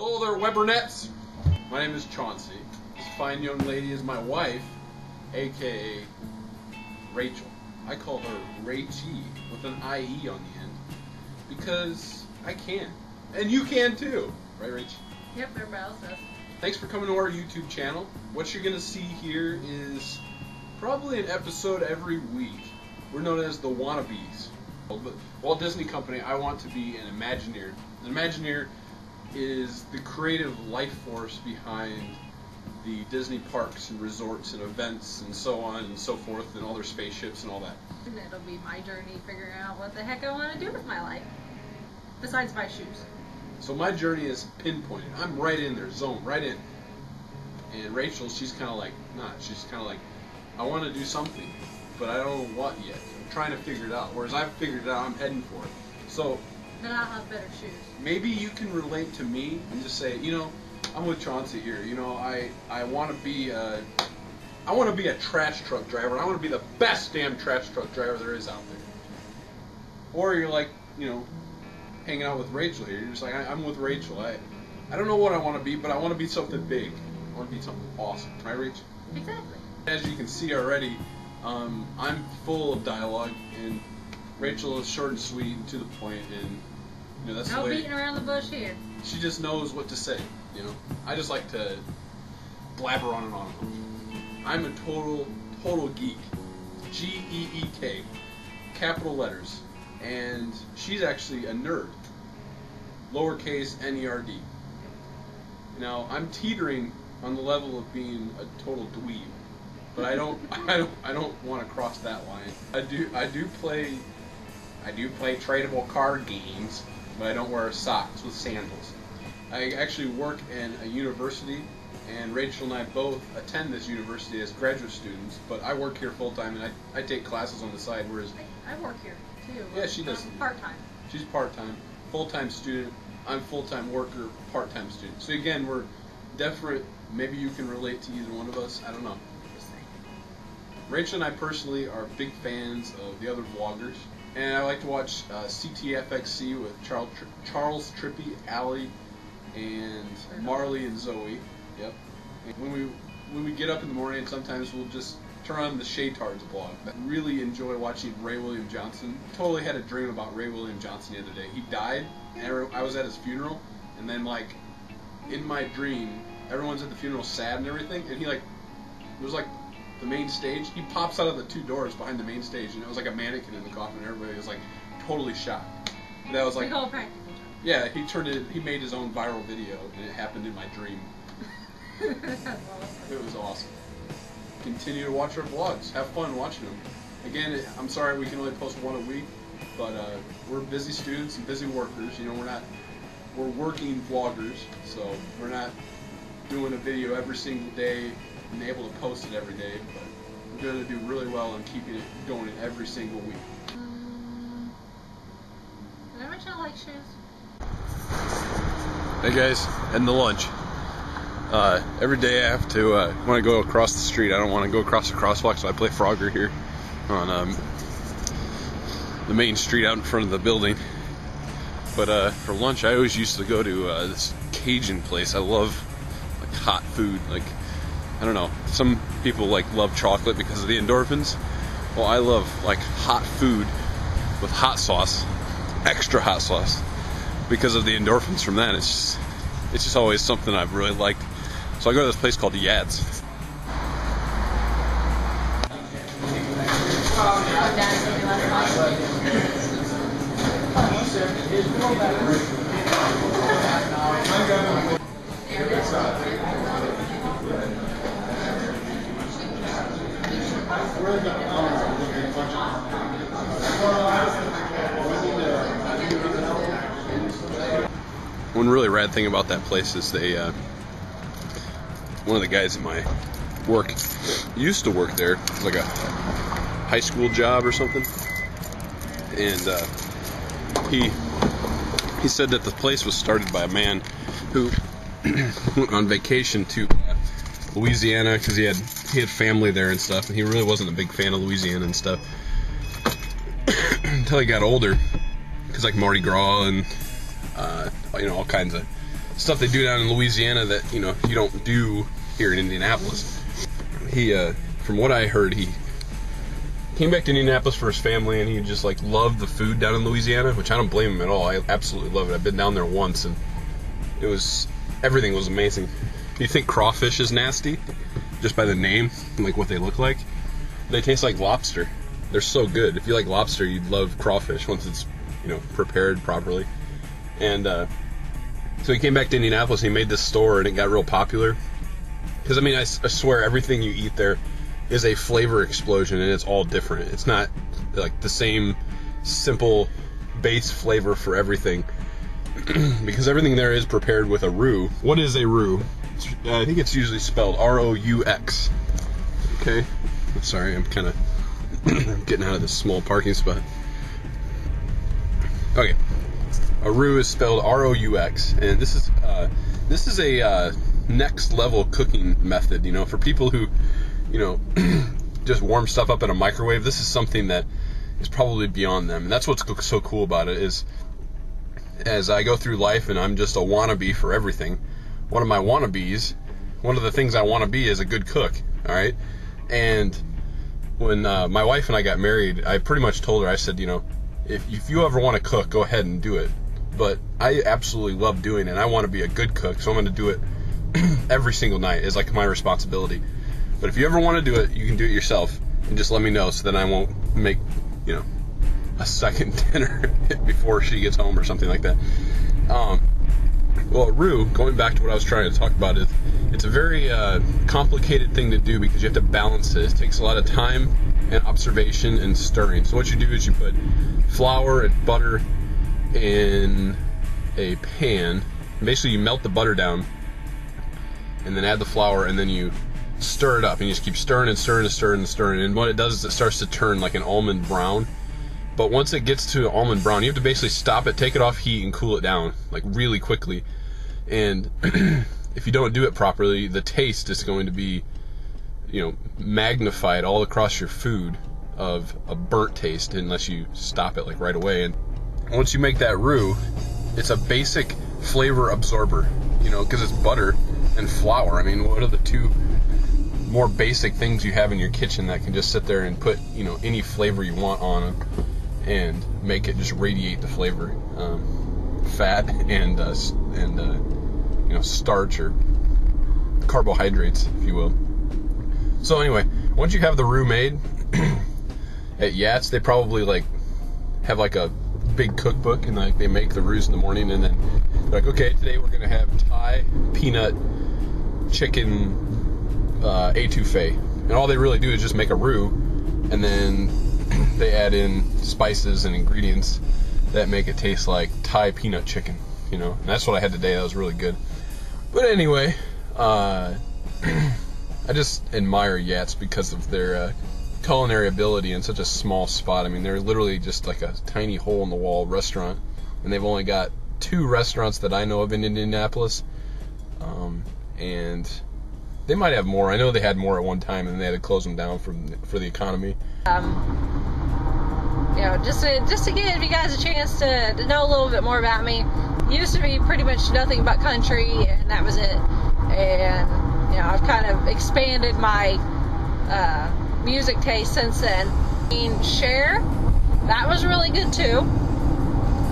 Hello there, Webbernets. My name is Chauncey. This fine young lady is my wife, aka Rachel. I call her Rachie with an IE on the end because I can. And you can too. Right, Rachie? Yep, everybody else does. Thanks for coming to our YouTube channel. What you're going to see here is probably an episode every week. We're known as the Wannabes. Walt Disney Company, I want to be an Imagineer. An Imagineer is the creative life force behind the Disney parks and resorts and events and so on and so forth and all their spaceships and all that. And it'll be my journey figuring out what the heck I want to do with my life, besides buy shoes. So my journey is pinpointed. I'm right in there, zoned, right in. And Rachel, she's kind of like, she's kind of like, I want to do something, but I don't know what yet. I'm trying to figure it out. Whereas I've figured it out, I'm heading for it. So then I'll have better shoes. Maybe you can relate to me and just say, you know, I'm with Chauncey here. You know, I want to be a trash truck driver. I want to be the best damn trash truck driver there is out there. Or you're like, you know, hanging out with Rachel here. You're just like, I'm with Rachel. I don't know what I want to be, but I want to be something big. I want to be something awesome. Right, Rachel? Exactly. As you can see already, I'm full of dialogue, and Rachel is short and sweet and to the point, and you know, that's no the way. Beating around the bush here. She just knows what to say. You know, I just like to blabber on and on. I'm a total geek. G-E-E-K, capital letters, and she's actually a nerd. Lowercase N-E-R-D. Now I'm teetering on the level of being a total dweeb, but I don't want to cross that line. I do play tradable card games, but I don't wear socks with sandals. I actually work in a university, and Rachel and I both attend this university as graduate students, but I work here full time, and I take classes on the side, whereas I work here too. Yeah, she does. Part time. She's part time, full time student. I'm full time worker, part time student. So again, we're different. Maybe you can relate to either one of us. I don't know. Rachel and I personally are big fans of the other vloggers, and I like to watch CTFXC with Charles, Trippy, Allie, and Marley and Zoe. Yep. And when we get up in the morning, sometimes we'll just turn on the Shaytards vlog. I really enjoy watching Ray William Johnson. Totally had a dream about Ray William Johnson the other day. He died, and I was at his funeral, and then like in my dream, everyone's at the funeral sad and everything, and he like, it was like the main stage. He pops out of the two doors behind the main stage, and it was like a mannequin in the coffin, and everybody was like totally shocked. But that was like, yeah, he made his own viral video, and it happened in my dream. It was awesome. Continue to watch our vlogs. Have fun watching them. Again, I'm sorry we can only post one a week, but we're busy students and busy workers. You know, we're working vloggers, so we're not doing a video every single day and able to post it every day, but we're going to do really well on keeping it going every single week. Did I mention I like shoes? Hey guys, heading to lunch. Every day I have to, when I go across the street, I don't want to go across the crosswalk, so I play Frogger here on the main street out in front of the building. But for lunch, I always used to go to this Cajun place. I love like hot food. Like, I don't know, some people like love chocolate because of the endorphins. Well, I love like hot food with hot sauce, extra hot sauce, because of the endorphins from that. It's just always something I've really liked. So I go to this place called the Yads. One really rad thing about that place is they, one of the guys at my work used to work there. It was like a high school job or something, and he said that the place was started by a man who went on vacation to Louisiana because he had family there and stuff, and he really wasn't a big fan of Louisiana and stuff until he got older, because like Mardi Gras and you know, all kinds of stuff they do down in Louisiana that, you know, you don't do here in Indianapolis. He, from what I heard, he came back to Indianapolis for his family, and he just, like, loved the food down in Louisiana, which I don't blame him at all. I absolutely love it. I've been down there once, and everything was amazing. You think crawfish is nasty just by the name, like what they look like? They taste like lobster. They're so good. If you like lobster, you'd love crawfish once it's, you know, prepared properly. And so he came back to Indianapolis, and he made this store, and it got real popular. Because, I mean, I swear everything you eat there is a flavor explosion, and it's all different. It's not like the same simple base flavor for everything. Because everything there is prepared with a roux. What is a roux? I think it's usually spelled R-O-U-X. Okay? Sorry, I'm kind of getting out of this small parking spot. Okay. A roux is spelled R-O-U-X, and this is a next level cooking method, you know, for people who, you know, just warm stuff up in a microwave. This is something that is probably beyond them. And that's what's so cool about it is, as I go through life and I'm just a wannabe for everything, one of the things I want to be is a good cook, all right? And when my wife and I got married, I pretty much told her, I said, you know, if you ever want to cook, go ahead and do it. But I absolutely love doing it, and I want to be a good cook, so I'm going to do it every single night. It's like my responsibility. But if you ever want to do it, you can do it yourself, and just let me know so then I won't make, you know, a second dinner before she gets home or something like that. Well, roux, going back to what I was trying to talk about, is it's a very complicated thing to do because you have to balance it. It takes a lot of time and observation and stirring. So what you do is you put flour and butter in a pan. Basically, you melt the butter down and then add the flour, and then you stir it up, and you just keep stirring and stirring and stirring and stirring. And what it does is it starts to turn like an almond brown. But once it gets to almond brown, you have to basically stop it, take it off heat, and cool it down like really quickly. And if you don't do it properly, the taste is going to be, you know, magnified all across your food of a burnt taste unless you stop it like right away. And once you make that roux, it's a basic flavor absorber, you know, because it's butter and flour. I mean, what are the two more basic things you have in your kitchen that can just sit there and put, you know, any flavor you want on it and make it just radiate the flavor? Fat and you know, starch or carbohydrates, if you will. So anyway, once you have the roux made, at Yats they probably like have like a big cookbook, and like they make the roux in the morning, and then they're like, okay, today we're gonna have Thai peanut chicken etouffee, and all they really do is just make a roux, and then they add in spices and ingredients that make it taste like Thai peanut chicken, you know. And that's what I had today. That was really good. But anyway, I just admire Yats because of their culinary ability in such a small spot. I mean, they're literally just like a tiny hole-in-the-wall restaurant, and they've only got 2 restaurants that I know of in Indianapolis, and they might have more. I know they had more at one time, and they had to close them down for the economy. You know, just to give you guys a chance to know a little bit more about me. Used to be pretty much nothing but country, and that was it. And you know, I've kind of expanded my music taste since then. Cher, that was really good too.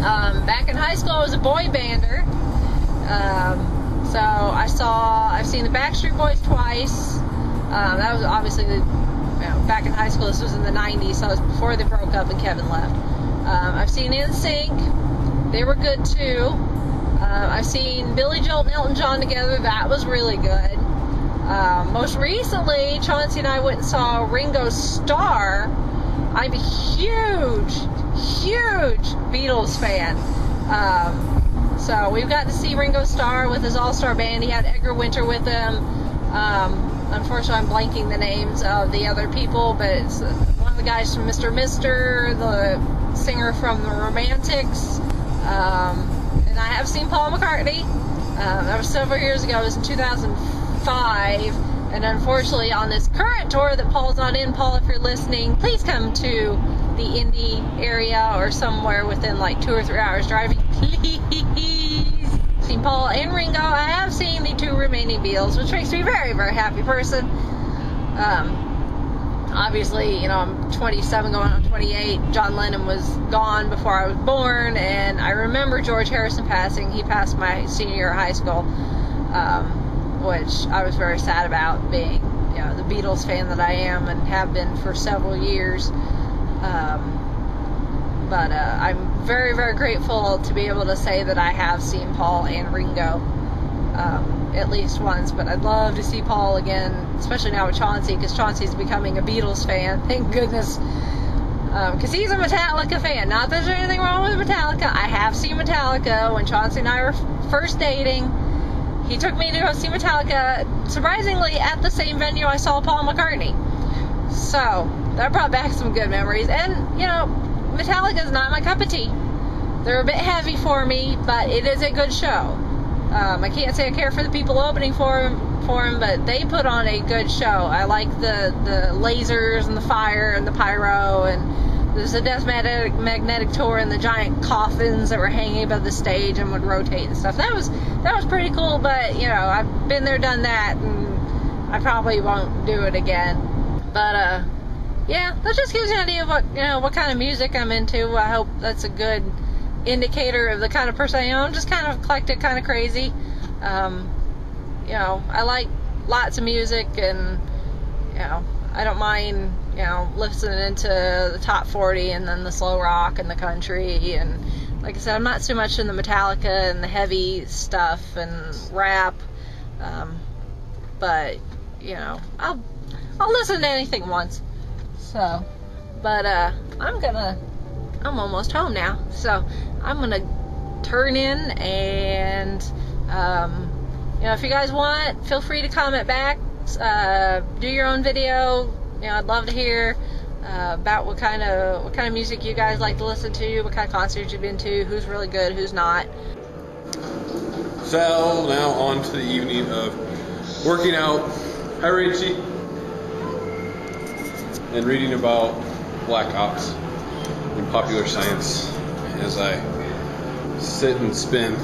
Back in high school, I was a boy bander. So I've seen the Backstreet Boys twice. That was obviously back in high school. This was in the 90s, so it was before they broke up and Kevin left. I've seen NSYNC. They were good too. I've seen Billy Joel and Elton John together. That was really good. Most recently, Chauncey and I went and saw Ringo Starr. I'm a huge Beatles fan. So we've got to see Ringo Starr with his all-star band. He had Edgar Winter with him. Unfortunately, I'm blanking the names of the other people, but it's one of the guys from Mr. Mister, the singer from the Romantics, and I have seen Paul McCartney. That was several years ago. It was in 2005, and unfortunately, on this current tour that Paul's not in, Paul, if you're listening, please come to the Indy area or somewhere within like 2 or 3 hours driving, please. I've seen seen Paul and Ringo. I have seen the 2 remaining Beatles, which makes me a very, very happy person. Obviously, you know, I'm 27 going on 28. John Lennon was gone before I was born, and I remember George Harrison passing. He passed my senior year of high school, which I was very sad about, being, you know, the Beatles fan that I am and have been for several years. But I'm very, very grateful to be able to say that I have seen Paul and Ringo at least once. But I'd love to see Paul again, especially now with Chauncey, because Chauncey's becoming a Beatles fan. Thank goodness. Because he's a Metallica fan. Not that there's anything wrong with Metallica. I have seen Metallica when Chauncey and I were first dating. He took me to go see Metallica, surprisingly, at the same venue I saw Paul McCartney. So, that brought back some good memories. And, you know, Metallica's not my cup of tea. They're a bit heavy for me, but it is a good show. I can't say I care for the people opening for them, but they put on a good show. I like the lasers and the fire and the pyro, and there's a Death Magnetic Tour and the giant coffins that were hanging above the stage and would rotate and stuff. That was pretty cool, but, you know, I've been there, done that, and I probably won't do it again. But, yeah, that just gives you an idea of what kind of music I'm into. I hope that's a good indicator of the kind of person I am. I'm just kind of eclectic, kind of crazy. You know, I like lots of music, and, you know, I don't mind, you know, listening to the top 40 and then the slow rock and the country. And like I said, I'm not so much in the Metallica and the heavy stuff and rap. But, you know, I'll listen to anything once. So, but I'm almost home now, so I'm gonna turn in, and you know, if you guys want, feel free to comment back, do your own video. You know, I'd love to hear about what kind of music you guys like to listen to, what kind of concerts you've been to, who's really good, who's not. So now on to the evening of working out. Hi, Rachie. And reading about black ops in Popular Science as I sit and spin